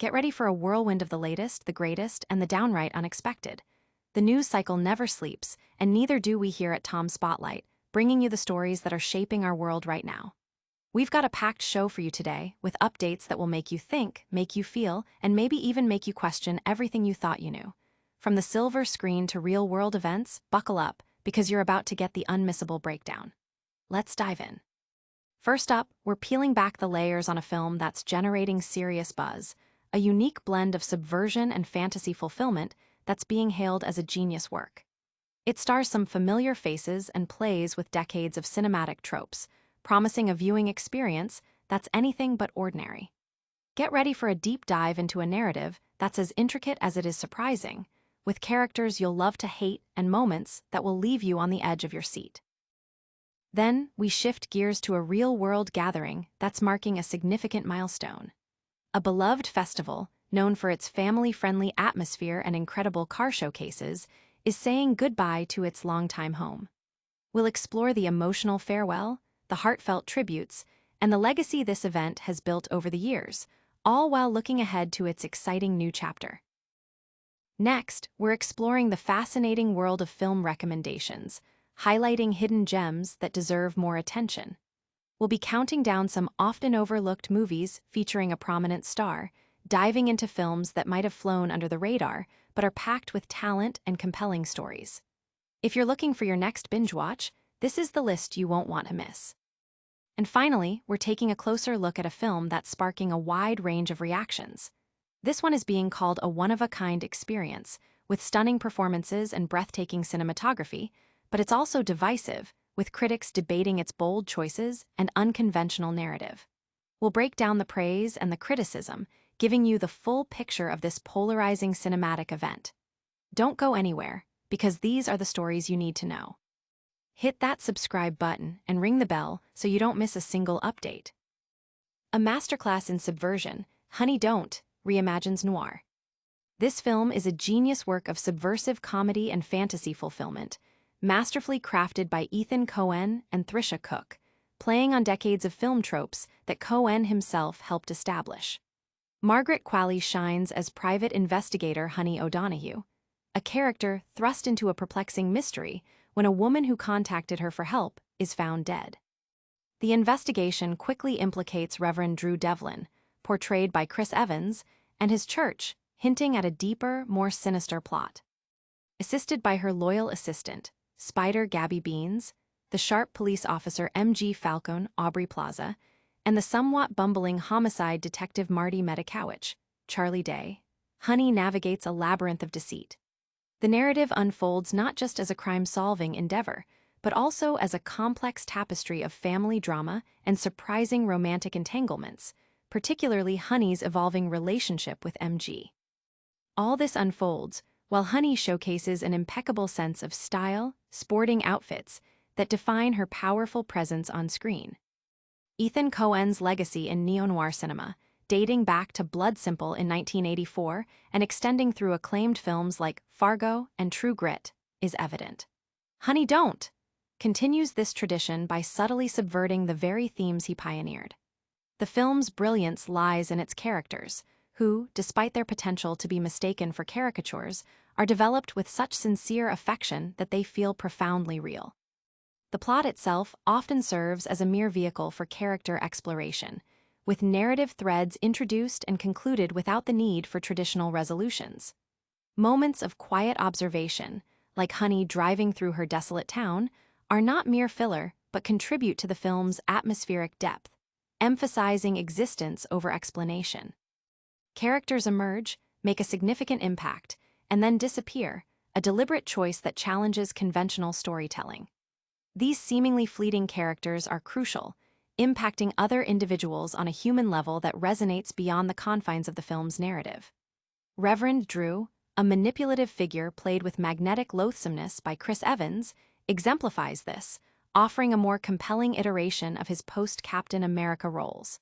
Get ready for a whirlwind of the latest, the greatest, and the downright unexpected. The news cycle never sleeps, and neither do we here at Tom Spotlight, bringing you the stories that are shaping our world right now. We've got a packed show for you today, with updates that will make you think, make you feel, and maybe even make you question everything you thought you knew. From the silver screen to real-world events, buckle up, because you're about to get the unmissable breakdown. Let's dive in. First up, we're peeling back the layers on a film that's generating serious buzz, a unique blend of subversion and fantasy fulfillment that's being hailed as a genius work. It stars some familiar faces and plays with decades of cinematic tropes, promising a viewing experience that's anything but ordinary. Get ready for a deep dive into a narrative that's as intricate as it is surprising, with characters you'll love to hate and moments that will leave you on the edge of your seat. Then, we shift gears to a real-world gathering that's marking a significant milestone. A beloved festival, known for its family-friendly atmosphere and incredible car showcases, is saying goodbye to its longtime home. We'll explore the emotional farewell, the heartfelt tributes, and the legacy this event has built over the years, all while looking ahead to its exciting new chapter. Next, we're exploring the fascinating world of film recommendations, highlighting hidden gems that deserve more attention. We'll be counting down some often overlooked movies featuring a prominent star, diving into films that might have flown under the radar but are packed with talent and compelling stories. If you're looking for your next binge watch, this is the list you won't want to miss. And finally, we're taking a closer look at a film that's sparking a wide range of reactions. This one is being called a one-of-a-kind experience, with stunning performances and breathtaking cinematography, but it's also divisive, with critics debating its bold choices and unconventional narrative. We'll break down the praise and the criticism, giving you the full picture of this polarizing cinematic event. Don't go anywhere, because these are the stories you need to know. Hit that subscribe button and ring the bell so you don't miss a single update. A masterclass in subversion, Honey Don't, reimagines noir. This film is a genius work of subversive comedy and fantasy fulfillment, masterfully crafted by Ethan Coen and Trisha Cook, playing on decades of film tropes that Coen himself helped establish. Margaret Qualley shines as private investigator Honey O'Donoghue, a character thrust into a perplexing mystery when a woman who contacted her for help is found dead. The investigation quickly implicates Reverend Drew Devlin, portrayed by Chris Evans, and his church, hinting at a deeper, more sinister plot. Assisted by her loyal assistant, Spider Gabby Beans, the sharp police officer M.G. Falcone Aubrey Plaza, and the somewhat bumbling homicide detective Marty Medikowicz, Charlie Day, Honey navigates a labyrinth of deceit. The narrative unfolds not just as a crime-solving endeavor, but also as a complex tapestry of family drama and surprising romantic entanglements, particularly Honey's evolving relationship with MG. All this unfolds while Honey showcases an impeccable sense of style, sporting outfits that define her powerful presence on screen. Ethan Coen's legacy in neo-noir cinema, dating back to Blood Simple in 1984 and extending through acclaimed films like Fargo and True Grit, is evident. Honey Don't continues this tradition by subtly subverting the very themes he pioneered. The film's brilliance lies in its characters, who, despite their potential to be mistaken for caricatures, are developed with such sincere affection that they feel profoundly real. The plot itself often serves as a mere vehicle for character exploration, with narrative threads introduced and concluded without the need for traditional resolutions. Moments of quiet observation, like Honey driving through her desolate town, are not mere filler but contribute to the film's atmospheric depth, emphasizing existence over explanation. Characters emerge, make a significant impact, and then disappear, a deliberate choice that challenges conventional storytelling. These seemingly fleeting characters are crucial, impacting other individuals on a human level that resonates beyond the confines of the film's narrative. Reverend Drew, a manipulative figure played with magnetic loathsomeness by Chris Evans, exemplifies this, offering a more compelling iteration of his post-Captain America roles.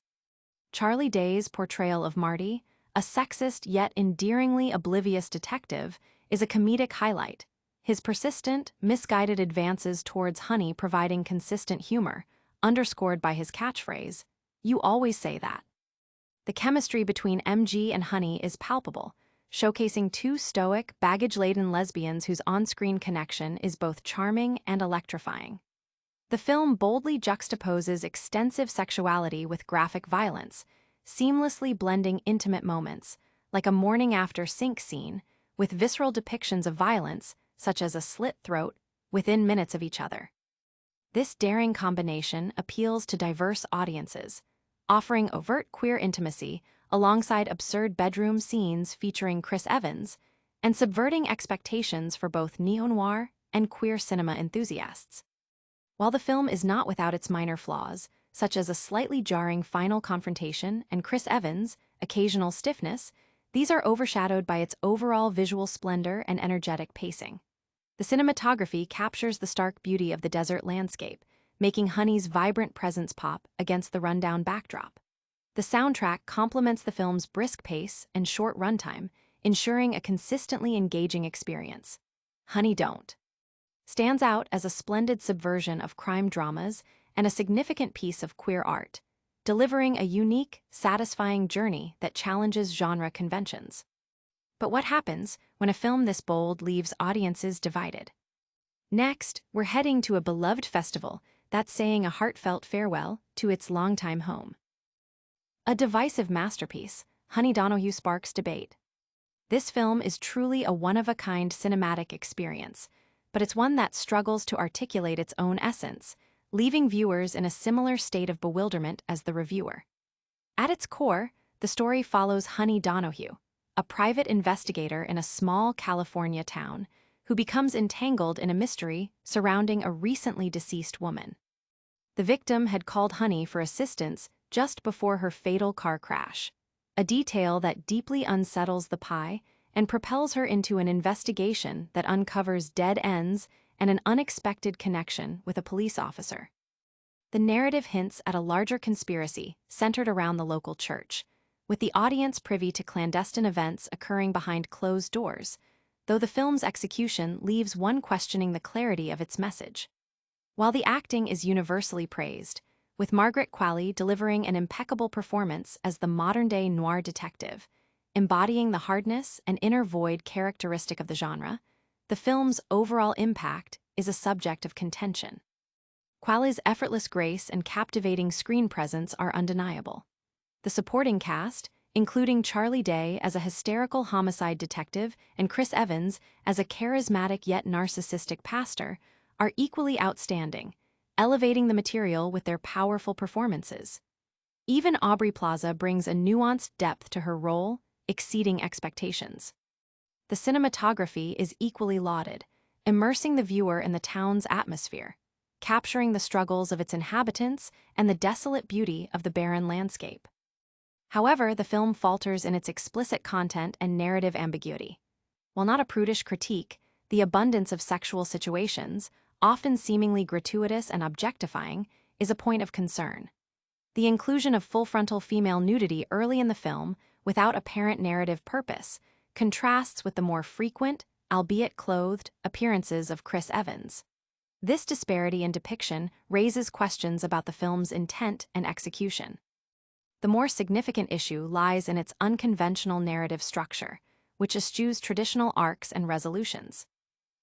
Charlie Day's portrayal of Marty, a sexist yet endearingly oblivious detective, is a comedic highlight, his persistent, misguided advances towards Honey providing consistent humor, underscored by his catchphrase, "You always say that." The chemistry between MG and Honey is palpable, showcasing two stoic, baggage-laden lesbians whose on-screen connection is both charming and electrifying. The film boldly juxtaposes extensive sexuality with graphic violence, seamlessly blending intimate moments, like a morning-after sink scene, with visceral depictions of violence, such as a slit throat, within minutes of each other. This daring combination appeals to diverse audiences, offering overt queer intimacy alongside absurd bedroom scenes featuring Chris Evans, and subverting expectations for both neo-noir and queer cinema enthusiasts. While the film is not without its minor flaws, such as a slightly jarring final confrontation and Chris Evans' occasional stiffness, these are overshadowed by its overall visual splendor and energetic pacing. The cinematography captures the stark beauty of the desert landscape, making Honey's vibrant presence pop against the rundown backdrop. The soundtrack complements the film's brisk pace and short runtime, ensuring a consistently engaging experience. Honey Don't stands out as a splendid subversion of crime dramas and a significant piece of queer art, delivering a unique, satisfying journey that challenges genre conventions. But what happens when a film this bold leaves audiences divided? Next, we're heading to a beloved festival that's saying a heartfelt farewell to its longtime home. A divisive masterpiece, Honey Donahue sparks debate. This film is truly a one-of-a-kind cinematic experience, but it's one that struggles to articulate its own essence, leaving viewers in a similar state of bewilderment as the reviewer. At its core, the story follows Honey Donahue, a private investigator in a small California town who becomes entangled in a mystery surrounding a recently deceased woman. The victim had called Honey for assistance just before her fatal car crash, a detail that deeply unsettles the Pie and propels her into an investigation that uncovers dead ends and an unexpected connection with a police officer. The narrative hints at a larger conspiracy centered around the local church, with the audience privy to clandestine events occurring behind closed doors, though the film's execution leaves one questioning the clarity of its message. While the acting is universally praised, with Margaret Qualley delivering an impeccable performance as the modern-day noir detective, embodying the hardness and inner void characteristic of the genre, the film's overall impact is a subject of contention. Qualley's effortless grace and captivating screen presence are undeniable. The supporting cast, including Charlie Day as a hysterical homicide detective and Chris Evans as a charismatic yet narcissistic pastor, are equally outstanding, elevating the material with their powerful performances. Even Aubrey Plaza brings a nuanced depth to her role, exceeding expectations. The cinematography is equally lauded, immersing the viewer in the town's atmosphere, capturing the struggles of its inhabitants and the desolate beauty of the barren landscape. However, the film falters in its explicit content and narrative ambiguity. While not a prudish critique, the abundance of sexual situations, often seemingly gratuitous and objectifying, is a point of concern. The inclusion of full-frontal female nudity early in the film, without apparent narrative purpose, contrasts with the more frequent, albeit clothed, appearances of Chris Evans. This disparity in depiction raises questions about the film's intent and execution. The more significant issue lies in its unconventional narrative structure, which eschews traditional arcs and resolutions.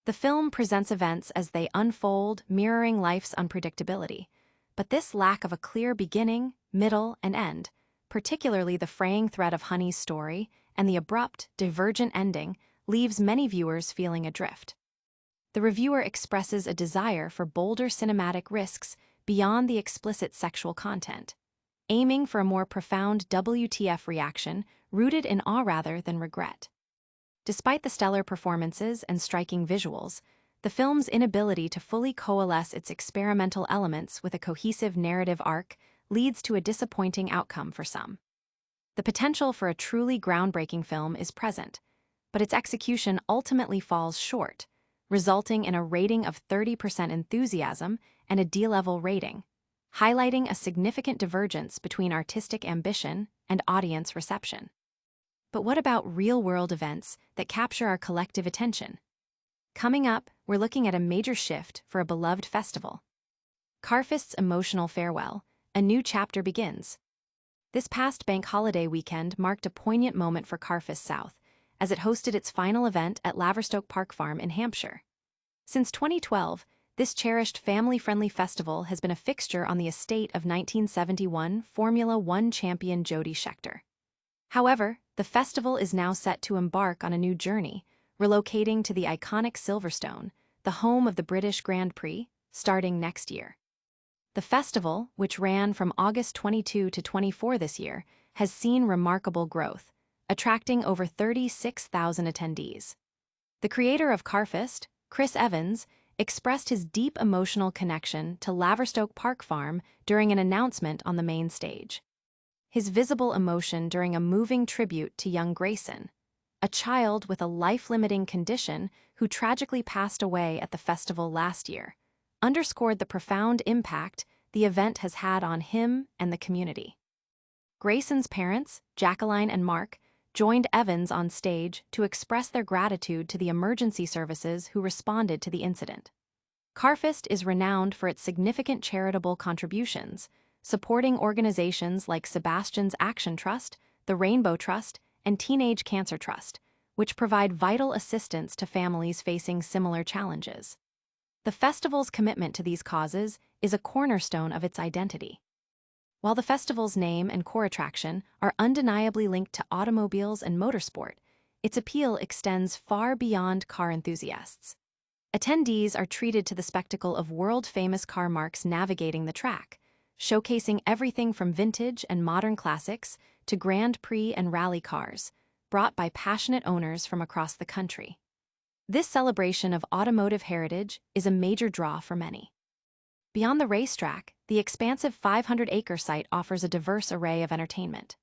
The film presents events as they unfold, mirroring life's unpredictability, but this lack of a clear beginning, middle, and end, particularly the fraying thread of Honey's story and the abrupt, divergent ending, leaves many viewers feeling adrift. The reviewer expresses a desire for bolder cinematic risks beyond the explicit sexual content, aiming for a more profound WTF reaction rooted in awe rather than regret. Despite the stellar performances and striking visuals, the film's inability to fully coalesce its experimental elements with a cohesive narrative arc leads to a disappointing outcome for some. The potential for a truly groundbreaking film is present, but its execution ultimately falls short, resulting in a rating of 30% enthusiasm and a D-level rating, highlighting a significant divergence between artistic ambition and audience reception. But what about real-world events that capture our collective attention? Coming up, we're looking at a major shift for a beloved festival. Carfest's emotional farewell, a new chapter begins. This past bank holiday weekend marked a poignant moment for Carfest South, as it hosted its final event at Laverstoke Park Farm in Hampshire. Since 2012, this cherished family-friendly festival has been a fixture on the estate of 1971 Formula One champion Jody Scheckter. However, the festival is now set to embark on a new journey, relocating to the iconic Silverstone, the home of the British Grand Prix, starting next year. The festival, which ran from August 22 to 24 this year, has seen remarkable growth, attracting over 36,000 attendees. The creator of Carfest, Chris Evans, expressed his deep emotional connection to Laverstoke Park Farm during an announcement on the main stage. His visible emotion during a moving tribute to young Grayson, a child with a life-limiting condition who tragically passed away at the festival last year, underscored the profound impact the event has had on him and the community. Grayson's parents, Jacqueline and Mark, joined Evans on stage to express their gratitude to the emergency services who responded to the incident. Carfest is renowned for its significant charitable contributions, supporting organizations like Sebastian's Action Trust, the Rainbow Trust, and Teenage Cancer Trust, which provide vital assistance to families facing similar challenges. The festival's commitment to these causes is a cornerstone of its identity. While the festival's name and core attraction are undeniably linked to automobiles and motorsport, its appeal extends far beyond car enthusiasts. Attendees are treated to the spectacle of world-famous car marques navigating the track, showcasing everything from vintage and modern classics to Grand Prix and rally cars, brought by passionate owners from across the country. This celebration of automotive heritage is a major draw for many. Beyond the racetrack, the expansive 500-acre site offers a diverse array of entertainment.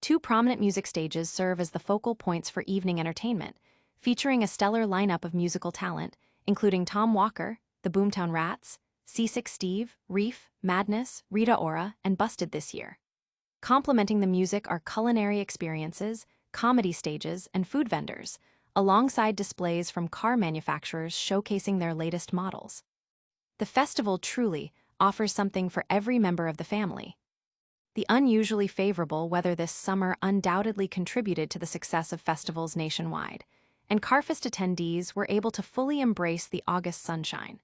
Two prominent music stages serve as the focal points for evening entertainment, featuring a stellar lineup of musical talent, including Tom Walker, the Boomtown Rats, C6 Steve, Reef, Madness, Rita Ora, and Busted this year. Complementing the music are culinary experiences, comedy stages, and food vendors, alongside displays from car manufacturers showcasing their latest models. The festival truly offers something for every member of the family. The unusually favorable weather this summer undoubtedly contributed to the success of festivals nationwide, and Carfest attendees were able to fully embrace the August sunshine.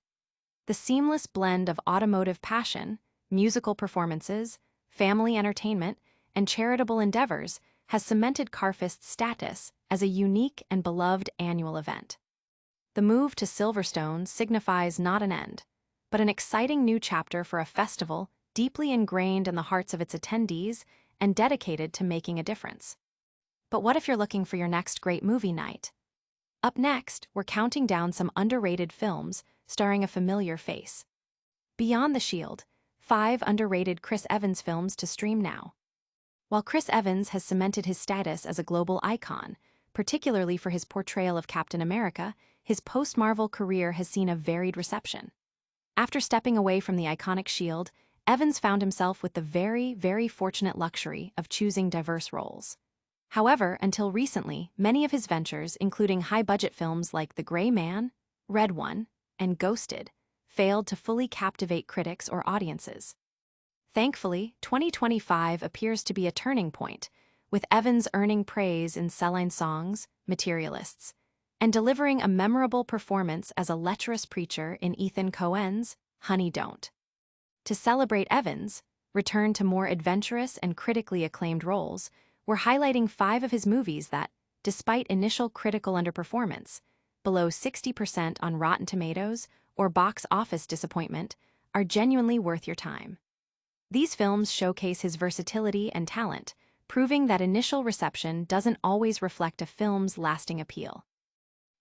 The seamless blend of automotive passion, musical performances, family entertainment, and charitable endeavors has cemented Carfest's status as a unique and beloved annual event. The move to Silverstone signifies not an end, but an exciting new chapter for a festival deeply ingrained in the hearts of its attendees and dedicated to making a difference. But what if you're looking for your next great movie night? Up next, we're counting down some underrated films starring a familiar face. Beyond the Shield, 5 underrated Chris Evans films to stream now. While Chris Evans has cemented his status as a global icon, particularly for his portrayal of Captain America, his post-Marvel career has seen a varied reception. After stepping away from the iconic Shield, Evans found himself with the very fortunate luxury of choosing diverse roles. However, until recently, many of his ventures, including high-budget films like The Gray Man, Red One, and Ghosted, failed to fully captivate critics or audiences. Thankfully, 2025 appears to be a turning point, with Evans earning praise in Celine Songs, Materialists, and delivering a memorable performance as a lecherous preacher in Ethan Coen's Honey Don't. To celebrate Evans' return to more adventurous and critically acclaimed roles, we're highlighting 5 of his movies that, despite initial critical underperformance, below 60% on Rotten Tomatoes or box office disappointment, are genuinely worth your time. These films showcase his versatility and talent, proving that initial reception doesn't always reflect a film's lasting appeal.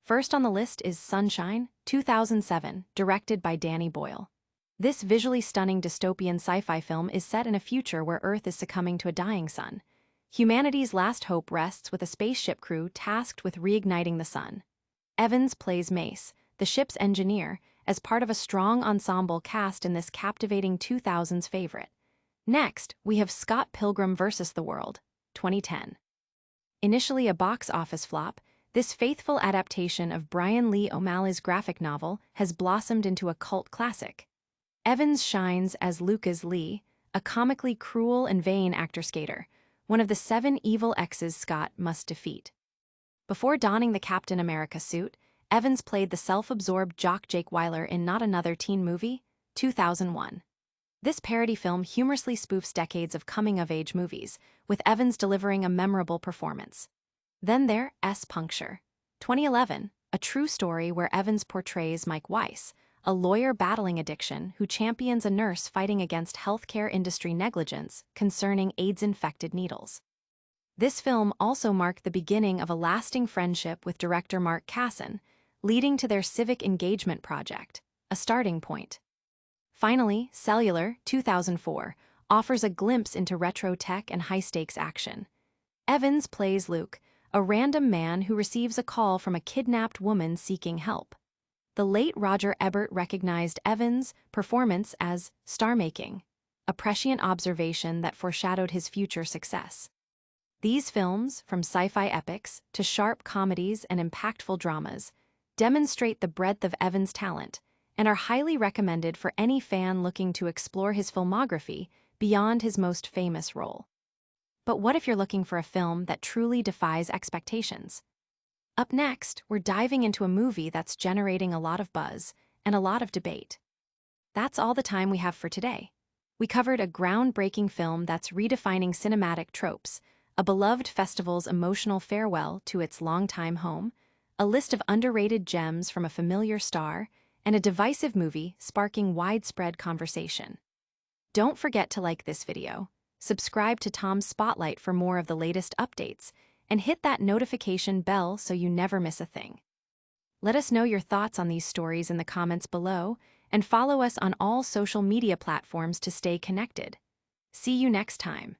First on the list is Sunshine, 2007, directed by Danny Boyle. This visually stunning dystopian sci-fi film is set in a future where Earth is succumbing to a dying sun. Humanity's last hope rests with a spaceship crew tasked with reigniting the sun. Evans plays Mace, the ship's engineer, as part of a strong ensemble cast in this captivating 2000s favorite. Next, we have Scott Pilgrim vs. the World, 2010. Initially a box office flop, this faithful adaptation of Brian Lee O'Malley's graphic novel has blossomed into a cult classic. Evans shines as Lucas Lee, a a comically cruel and vain actor-skater, one of the 7 evil exes Scott must defeat. Before donning the Captain America suit, Evans played the self-absorbed jock Jake Weiler in Not Another Teen Movie, 2001. This parody film humorously spoofs decades of coming-of-age movies, with Evans delivering a memorable performance. Then there's Puncture, 2011, a true story where Evans portrays Mike Weiss, a lawyer battling addiction who champions a nurse fighting against healthcare industry negligence concerning AIDS-infected needles. This film also marked the beginning of a lasting friendship with director Mark Casson, leading to their civic engagement project, A Starting Point. Finally, Cellular, 2004, offers a glimpse into retro tech and high-stakes action. Evans plays Luke, a random man who receives a call from a kidnapped woman seeking help. The late Roger Ebert recognized Evans' performance as star-making, a prescient observation that foreshadowed his future success. These films, from sci-fi epics to sharp comedies and impactful dramas, demonstrate the breadth of Evans' talent and are highly recommended for any fan looking to explore his filmography beyond his most famous role. But what if you're looking for a film that truly defies expectations? Up next, we're diving into a movie that's generating a lot of buzz and a lot of debate. That's all the time we have for today. We covered a groundbreaking film that's redefining cinematic tropes, a beloved festival's emotional farewell to its longtime home, a list of underrated gems from a familiar star, and a divisive movie sparking widespread conversation. Don't forget to like this video, subscribe to Tom's Spotlight for more of the latest updates, and hit that notification bell so you never miss a thing. Let us know your thoughts on these stories in the comments below, and follow us on all social media platforms to stay connected. See you next time.